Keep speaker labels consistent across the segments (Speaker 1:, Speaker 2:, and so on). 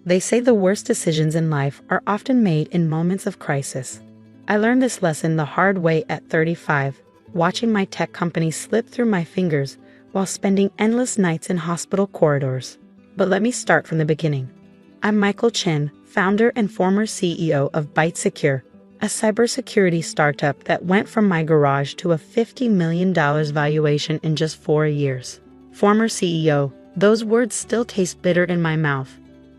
Speaker 1: They say the worst decisions in life are often made in moments of crisis. I learned this lesson the hard way at 35, watching my tech company slip through my fingers while spending endless nights in hospital corridors. But let me start from the beginning. I'm Michael Chen, founder and former CEO of ByteSecure, a cybersecurity startup that went from my garage to a $50 million valuation in just 4 years. Former CEO, those words still taste bitter in my mouth.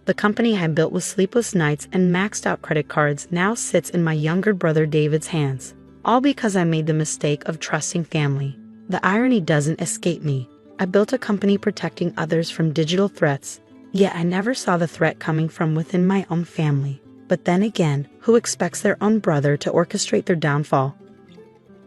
Speaker 1: The company I built with sleepless nights and maxed out credit cards now sits in my younger brother David's hands, all because I made the mistake of trusting family. The irony doesn't escape me. I built a company protecting others from digital threats, yet I never saw the threat coming from within my own family. But then again, who expects their own brother to orchestrate their downfall?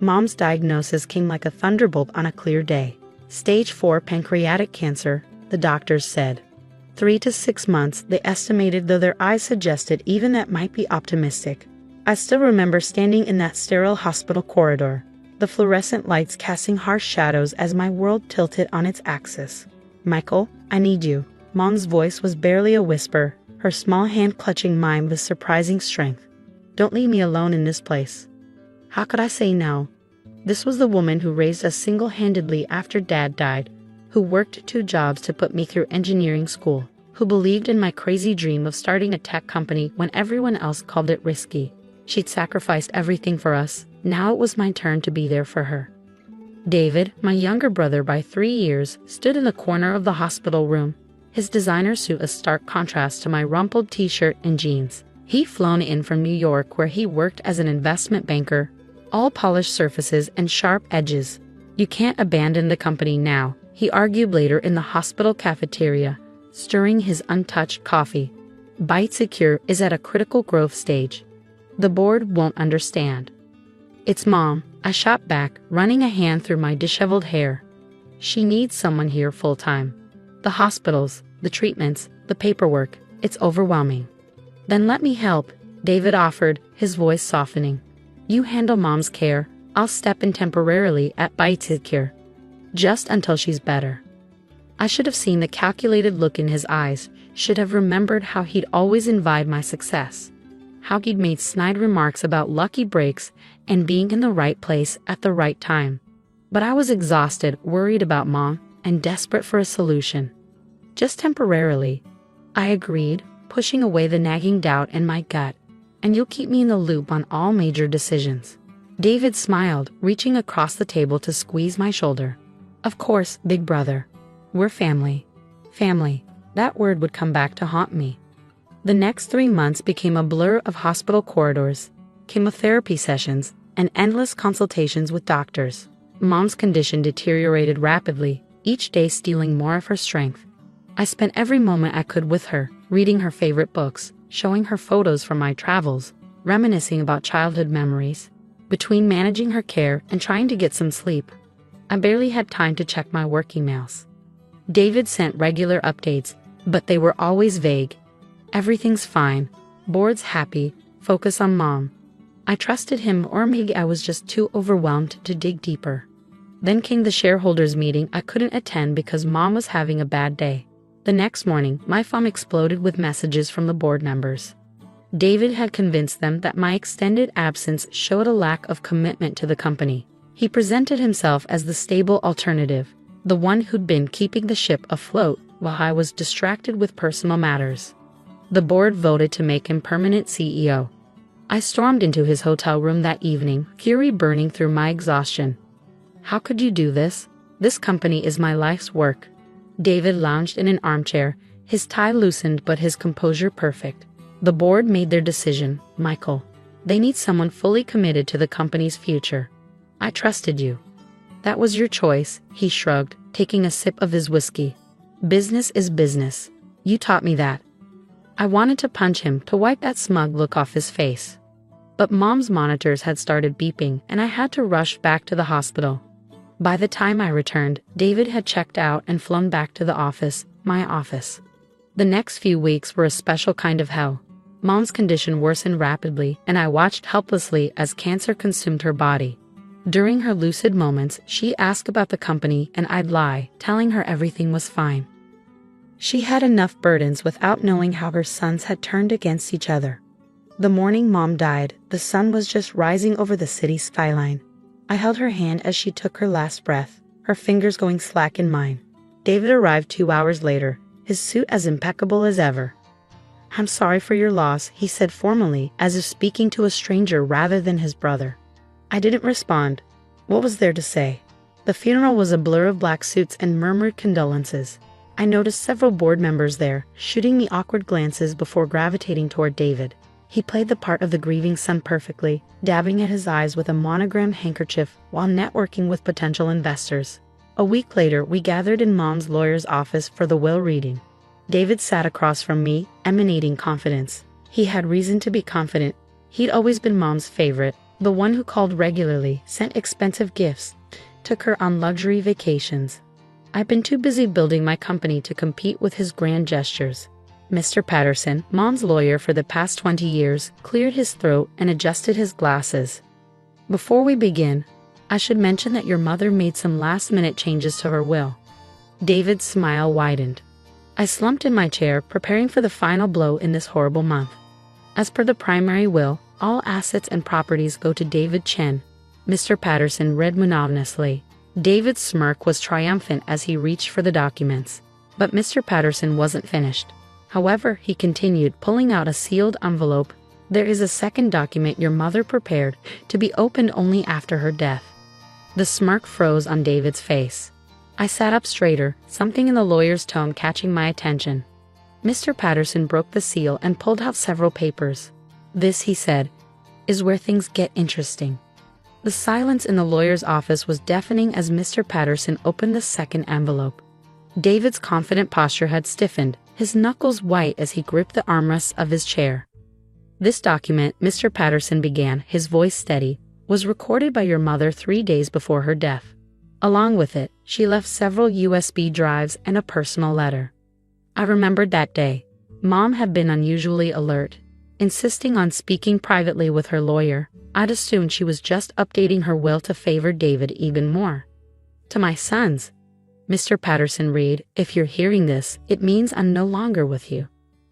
Speaker 1: Mom's diagnosis came like a thunderbolt on a clear day. Stage 4 pancreatic cancer, the doctors said. 3 to 6 months, they estimated, though their eyes suggested even that might be optimistic. I still remember standing in that sterile hospital corridor, the fluorescent lights casting harsh shadows as my world tilted on its axis. "Michael, I need you." Mom's voice was barely a whisper, her small hand clutching mine with surprising strength. "Don't leave me alone in this place." How could I say no? This was the woman who raised us single-handedly after Dad died, who worked 2 jobs to put me through engineering school, who believed in my crazy dream of starting a tech company when everyone else called it risky. She'd sacrificed everything for us. Now it was my turn to be there for her. David, my younger brother by 3 years, stood in the corner of the hospital room, his designer suit a stark contrast to my rumpled t-shirt and jeans. He'd flown in from New York, where he worked as an investment banker, all polished surfaces and sharp edges. "You can't abandon the company now," he argued later in the hospital cafeteria, stirring his untouched coffee. "ByteSecure is at a critical growth stage. The board won't understand." "It's Mom," I shot back, running a hand through my disheveled hair. "She needs someone here full-time. The hospitals, the treatments, the paperwork, it's overwhelming." "Then let me help," David offered, his voice softening. "You handle Mom's care, I'll step in temporarily at ByteSecure. Just until she's better." I should have seen the calculated look in his eyes, should have remembered how he'd always envied my success, how he'd made snide remarks about lucky breaks and being in the right place at the right time. But I was exhausted, worried about Mom, and desperate for a solution. "Just temporarily," I agreed, pushing away the nagging doubt in my gut. "And you'll keep me in the loop on all major decisions." David smiled, reaching across the table to squeeze my shoulder. "Of course, big brother. We're family." Family. That word would come back to haunt me. The next 3 months became a blur of hospital corridors, chemotherapy sessions, and endless consultations with doctors. Mom's condition deteriorated rapidly, each day stealing more of her strength. I spent every moment I could with her, reading her favorite books, showing her photos from my travels, reminiscing about childhood memories. Between managing her care and trying to get some sleep, I barely had time to check my work emails. David sent regular updates, but they were always vague. "Everything's fine. Board's happy. Focus on Mom." I trusted him, or maybe I was just too overwhelmed to dig deeper. Then came the shareholders meeting I couldn't attend because Mom was having a bad day. The next morning, my phone exploded with messages from the board members. David had convinced them that my extended absence showed a lack of commitment to the company. He presented himself as the stable alternative, the one who'd been keeping the ship afloat while I was distracted with personal matters. The board voted to make him permanent CEO. I stormed into his hotel room that evening, fury burning through my exhaustion. "How could you do this? This company is my life's work." David lounged in an armchair, his tie loosened but his composure perfect. "The board made their decision, Michael. They need someone fully committed to the company's future. I trusted you." "That was your choice," he shrugged, taking a sip of his whiskey. "Business is business. You taught me that." I wanted to punch him to wipe that smug look off his face. But Mom's monitors had started beeping and I had to rush back to the hospital. By the time I returned, David had checked out and flown back to the office, my office. The next few weeks were a special kind of hell. Mom's condition worsened rapidly and I watched helplessly as cancer consumed her body. During her lucid moments, she'd ask about the company and I'd lie, telling her everything was fine. She had enough burdens without knowing how her sons had turned against each other. The morning Mom died, the sun was just rising over the city skyline. I held her hand as she took her last breath, her fingers going slack in mine. David arrived 2 hours later, his suit as impeccable as ever. "I'm sorry for your loss," he said formally, as if speaking to a stranger rather than his brother. I didn't respond. What was there to say? The funeral was a blur of black suits and murmured condolences. I noticed several board members there, shooting me awkward glances before gravitating toward David. He played the part of the grieving son perfectly, dabbing at his eyes with a monogrammed handkerchief while networking with potential investors. A week later, we gathered in Mom's lawyer's office for the will reading. David sat across from me, emanating confidence. He had reason to be confident. He'd always been Mom's favorite, the one who called regularly, sent expensive gifts, took her on luxury vacations. I've been too busy building my company to compete with his grand gestures. Mr. Patterson, Mom's lawyer for the past 20 years, cleared his throat and adjusted his glasses. "Before we begin, I should mention that your mother made some last-minute changes to her will." David's smile widened. I slumped in my chair, preparing for the final blow in this horrible month. "As per the primary will, all assets and properties go to David Chen," Mr. Patterson read monotonously. David's smirk was triumphant as he reached for the documents. But Mr. Patterson wasn't finished. However, he continued, pulling out a sealed envelope. "There is a second document your mother prepared to be opened only after her death." The smirk froze on David's face. I sat up straighter, something in the lawyer's tone catching my attention. Mr. Patterson broke the seal and pulled out several papers. "This," he said, "is where things get interesting." The silence in the lawyer's office was deafening as Mr. Patterson opened the second envelope. David's confident posture had stiffened, his knuckles white as he gripped the armrests of his chair. "This document," Mr. Patterson began, his voice steady, "was recorded by your mother 3 days before her death. Along with it, she left several USB drives and a personal letter." I remembered that day. Mom had been unusually alert, insisting on speaking privately with her lawyer. I'd assumed she was just updating her will to favor David even more. "To my sons," Mr. Patterson read, "if you're hearing this, it means I'm no longer with you.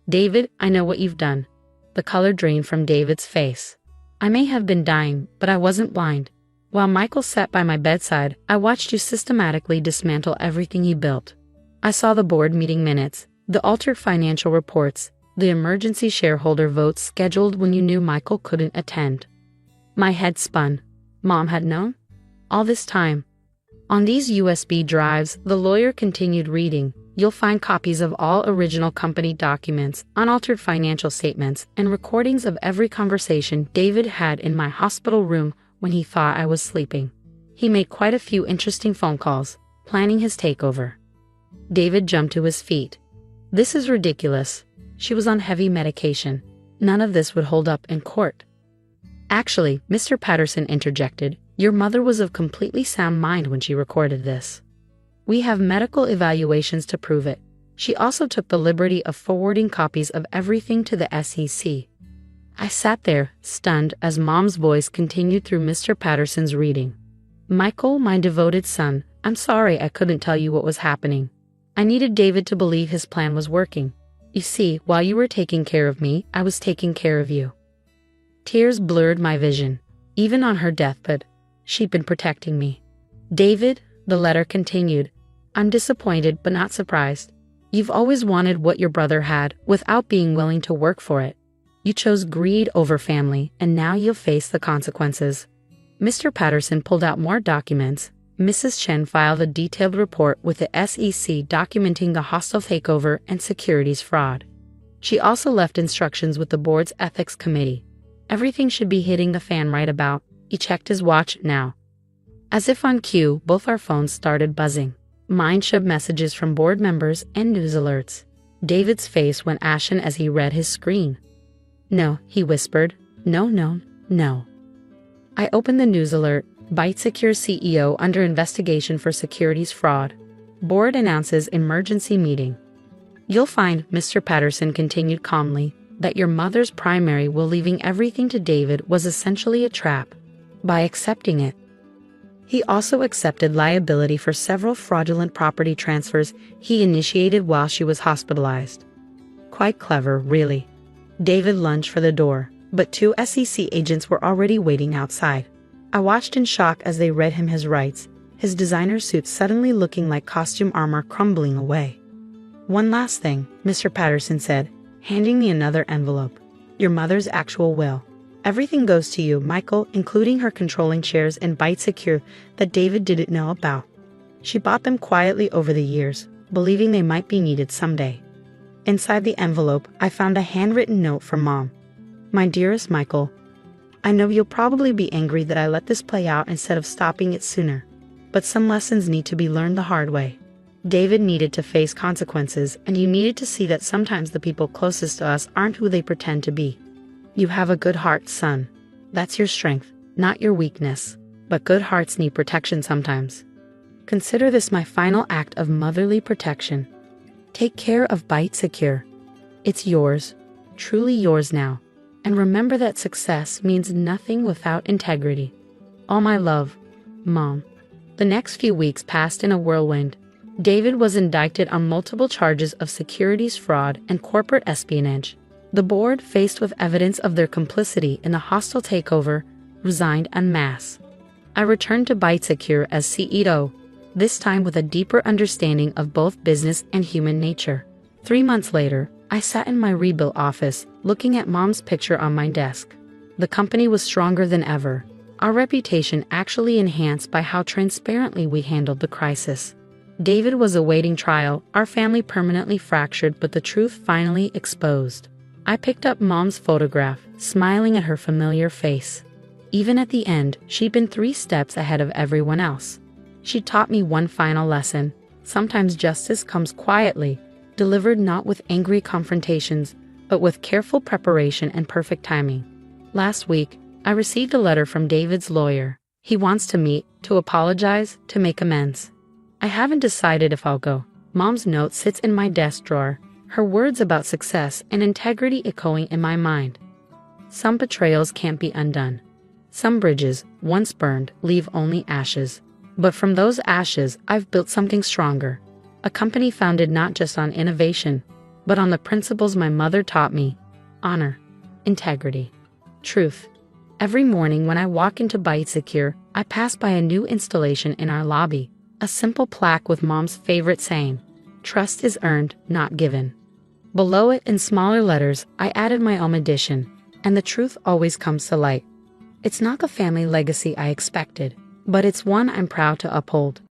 Speaker 1: David, I know what you've done." The color drained from David's face. "I may have been dying, but I wasn't blind. While Michael sat by my bedside, I watched you systematically dismantle everything he built. I saw the board meeting minutes, the altered financial reports, the emergency shareholder votes scheduled when you knew Michael couldn't attend." My head spun. Mom had known? All this time. On these USB drives, the lawyer continued reading, "You'll find copies of all original company documents, unaltered financial statements, and recordings of every conversation David had in my hospital room when he thought I was sleeping. He made quite a few interesting phone calls, planning his takeover." David jumped to his feet. "This is ridiculous. She was on heavy medication. None of this would hold up in court." "Actually," Mr. Patterson interjected, "your mother was of completely sound mind when she recorded this. We have medical evaluations to prove it. She also took the liberty of forwarding copies of everything to the SEC." I sat there, stunned, as Mom's voice continued through Mr. Patterson's reading. "Michael, my devoted son, I'm sorry I couldn't tell you what was happening. I needed David to believe his plan was working. You see, while you were taking care of me, I was taking care of you." Tears blurred my vision. Even on her deathbed, she'd been protecting me. "David," the letter continued, "I'm disappointed but not surprised. You've always wanted what your brother had without being willing to work for it. You chose greed over family, and now you'll face the consequences." Mr. Patterson pulled out more documents. Mrs. Chen filed a detailed report with the SEC documenting the hostile takeover and securities fraud. She also left instructions with the board's ethics committee. Everything should be hitting the fan right about. He checked his watch now. As if on cue, both our phones started buzzing. Mine showed messages from board members and news alerts. David's face went ashen as he read his screen. "No," he whispered. "No, no, no." I opened the news alert. ByteSecure CEO under investigation for securities fraud. Board announces emergency meeting. "You'll find," Mr. Patterson continued calmly, "that your mother's primary will leaving everything to David was essentially a trap. By accepting it, He also accepted liability for several fraudulent property transfers he initiated while she was hospitalized. Quite clever, really. David lunged for the door, but two SEC agents were already waiting outside. I watched in shock as they read him his rights, his designer suit suddenly looking like costume armor crumbling away. "One last thing," Mr. Patterson said, handing me another envelope. "Your mother's actual will. Everything goes to you, Michael, including her controlling shares in Byte Secure that David didn't know about. She bought them quietly over the years, believing they might be needed someday." Inside the envelope, I found a handwritten note from Mom. "My dearest Michael, I know you'll probably be angry that I let this play out instead of stopping it sooner, but some lessons need to be learned the hard way. David needed to face consequences, and you needed to see that sometimes the people closest to us aren't who they pretend to be. You have a good heart, son. That's your strength, not your weakness, but good hearts need protection sometimes. Consider this my final act of motherly protection. Take care of Byte Secure. It's yours, truly yours now. And remember that success means nothing without integrity. All my love, Mom." The next few weeks passed in a whirlwind. David was indicted on multiple charges of securities fraud and corporate espionage. The board, faced with evidence of their complicity in the hostile takeover, resigned en masse. I returned to Byte Secure as CEO, this time with a deeper understanding of both business and human nature. 3 months later, I sat in my rebuilt office, looking at Mom's picture on my desk. The company was stronger than ever, our reputation actually enhanced by how transparently we handled the crisis. David was awaiting trial, our family permanently fractured, but the truth finally exposed. I picked up Mom's photograph, smiling at her familiar face. Even at the end, she'd been 3 steps ahead of everyone else. She taught me one final lesson: sometimes justice comes quietly, delivered not with angry confrontations, but with careful preparation and perfect timing. Last week, I received a letter from David's lawyer. He wants to meet, to apologize, to make amends. I haven't decided if I'll go. Mom's note sits in my desk drawer, her words about success and integrity echoing in my mind. Some betrayals can't be undone. Some bridges, once burned, leave only ashes. But from those ashes, I've built something stronger. A company founded not just on innovation, but on the principles my mother taught me: honor, integrity, truth. Every morning when I walk into Byte Secure, I pass by a new installation in our lobby, a simple plaque with Mom's favorite saying: "Trust is earned, not given." Below it, in smaller letters, I added my own addition, and the truth always comes to light. It's not the family legacy I expected, but it's one I'm proud to uphold.